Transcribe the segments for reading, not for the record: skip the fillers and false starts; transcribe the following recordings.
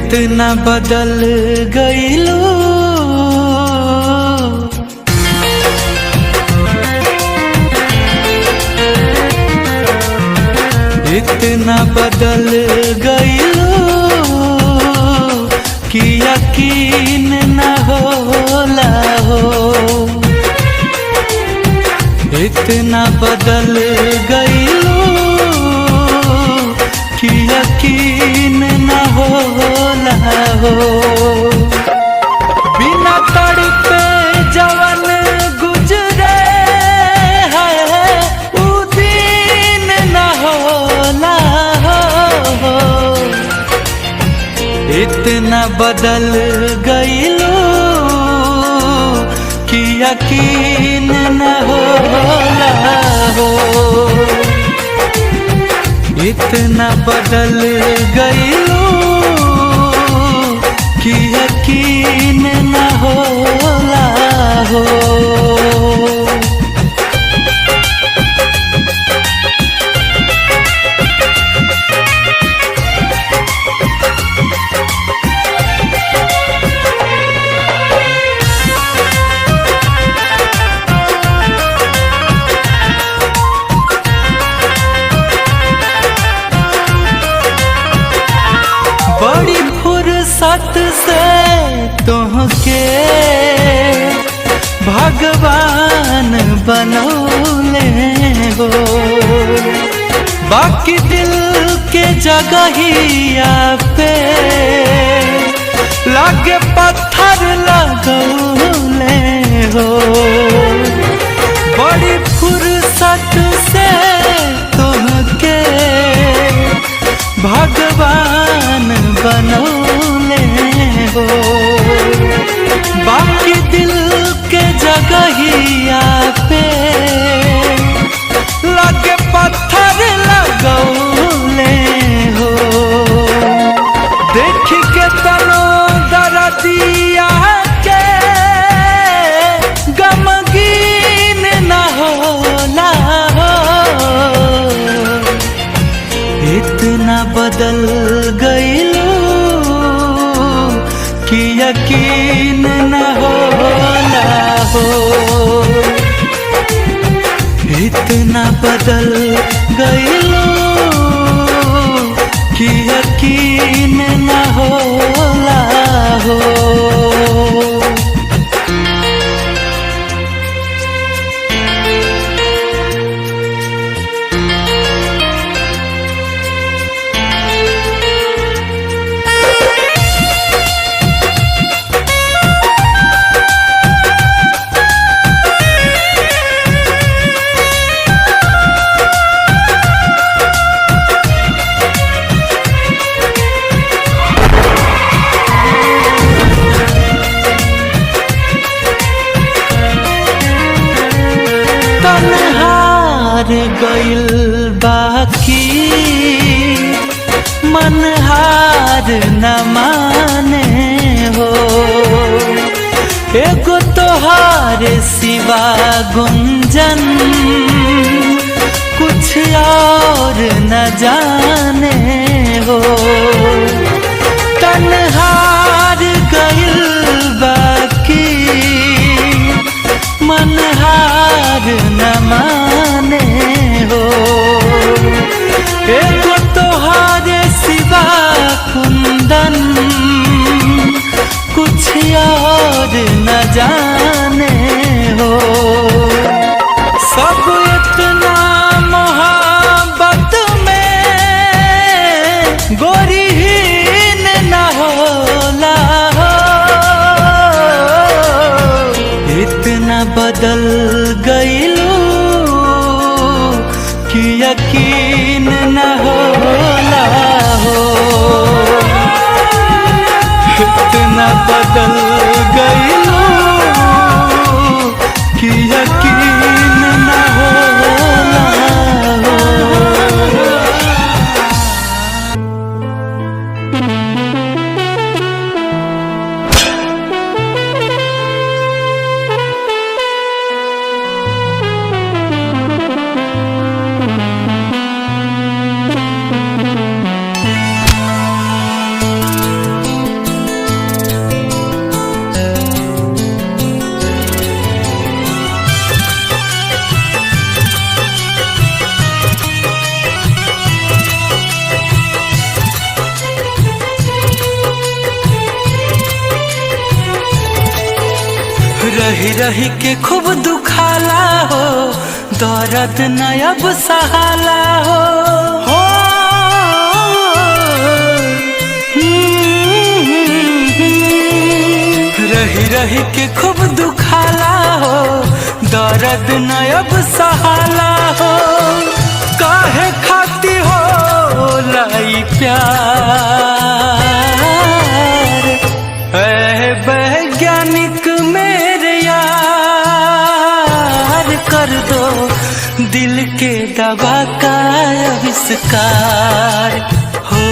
इतना बदल गईलो, इतना बदल गईलो कि यकीन न होला हो। इतना बदल गईलो कि यकीन न होला हो। बिना तड़पे जवन गुजरे है उ दिन न होला हो। इतना बदल गईलो कि यकीन न होला हो। इतना बदल गईलो कि यकीन न होला हो। बड़ी फुर्सत से तोहके भगवान बनौले हो। बाकी दिल के जगहिया पे लागे पत्थर लगौले हो। बड़ी फुर्सत से तोहके भगवान बनौले हो। बाकी दिल के जगहिया पे लगे पत्थर लगौले हो। देख के तनो दरदिया के गमगीन न होला हो। इतना बदल गईलो कि यकीन न होला हो। इतना बदल गईलो कि यकीन न होला हो। हार गइल बाकी मन हार न माने हो। एगो तोहार सिवा गुंजन कुछ और न जाने हो। तन हार गइल बाकी मन हार न माने हो। एगो तोहारे सिवा कुंदन कुछ और न जाने हो। सब इतना मोहब्बत में गोरीहीन न होला हो। इतना बदल गईलो कि यकीन न होला हो। इतना बदल गईलो कि यकीन न होला हो। रही रही के खूब दुखाला हो, दर्द न अब सहाला हो। रही रही के खूब दुखाला हो, दर्द न अब सहाला हो। काहे खाती हो लाई प्यार, ऐ वैज्ञानिक मेरे यार, कर दो दिल के दवा का आविष्कार हो।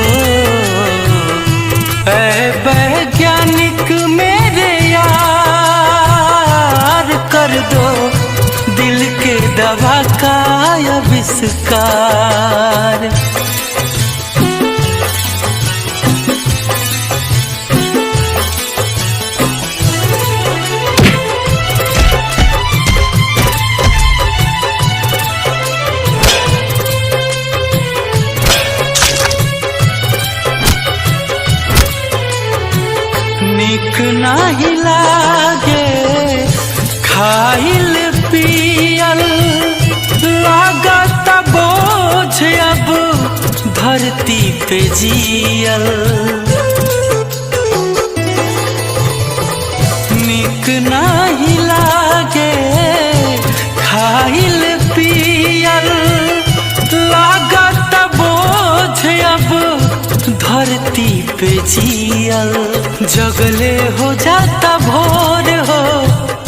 ऐ वैज्ञानिक मेरे यार, कर दो दिल के दवा का आविष्कार। निक नाही लागे खाइल पियल, लागत बोझ अब धरती पे जियल। निक नाही लागे खाइल पियल, लागत बोझ अब धरती पे जियल। जगले हो जाता भोर हो,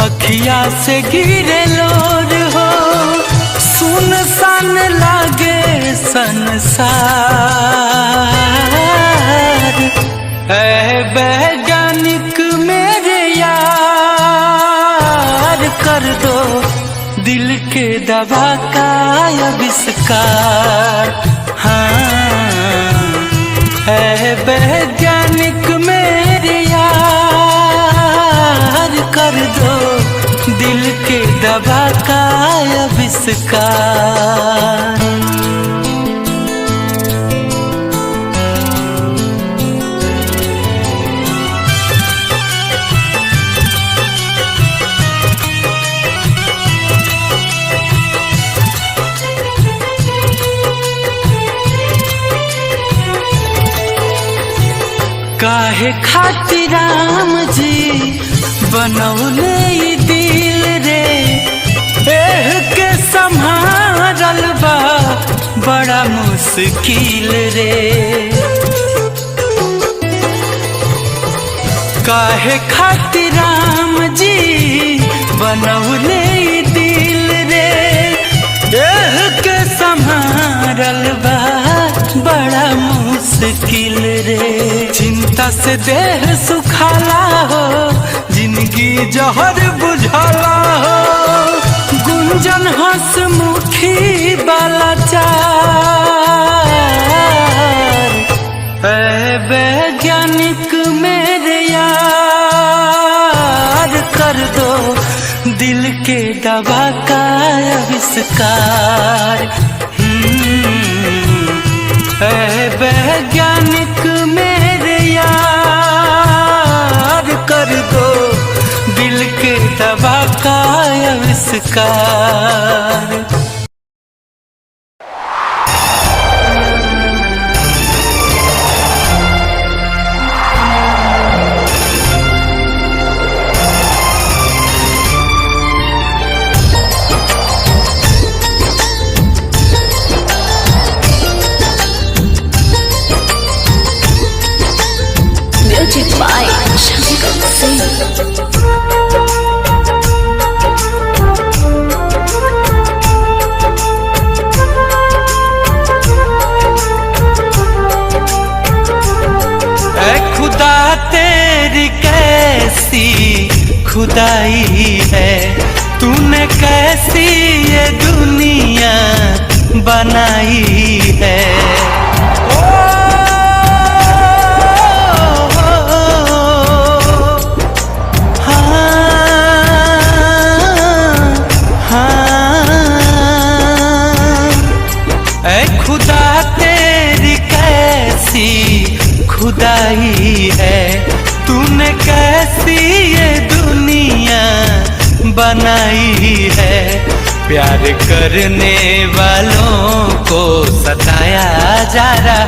अखिया से गिरे लोर हो। सुनसान लागे संसार, ऐ वैज्ञानिक मेरे यार, कर दो दिल के दवा का आविष्कार। हाँ, ऐ वैज्ञानिक मेरे यार, कर दो दिल के दवा का आविष्कार। काहे खातिर राम जी बनौले ई दिल रे, एह के संभारल बा बड़ा मुश्किल रे। काहे खातिर राम जी बनौले ई दिल रे, एह के संभारल बा बड़ा मुश्किल रे। चिंता से देह सुखाला हो, जिंदगी जहर बुझाला हो। गुंजन हंसमुखी वाला चार, ऐ वैज्ञानिक मेरे यार, कर दो दिल के दवा का आविष्कार। ऐ वैज्ञानिक मेरे यार, कर दो दिल के दवा का आविष्कार। Music by Shankar Singh. ऐ खुदा तेरी कैसी खुदाई है, तूने कैसी ये दुनिया बनाई है। खुदा तेरी कैसी खुदाई है, तूने कैसी ये दुनिया बनाई है। प्यार करने वालों को सताया जा रहा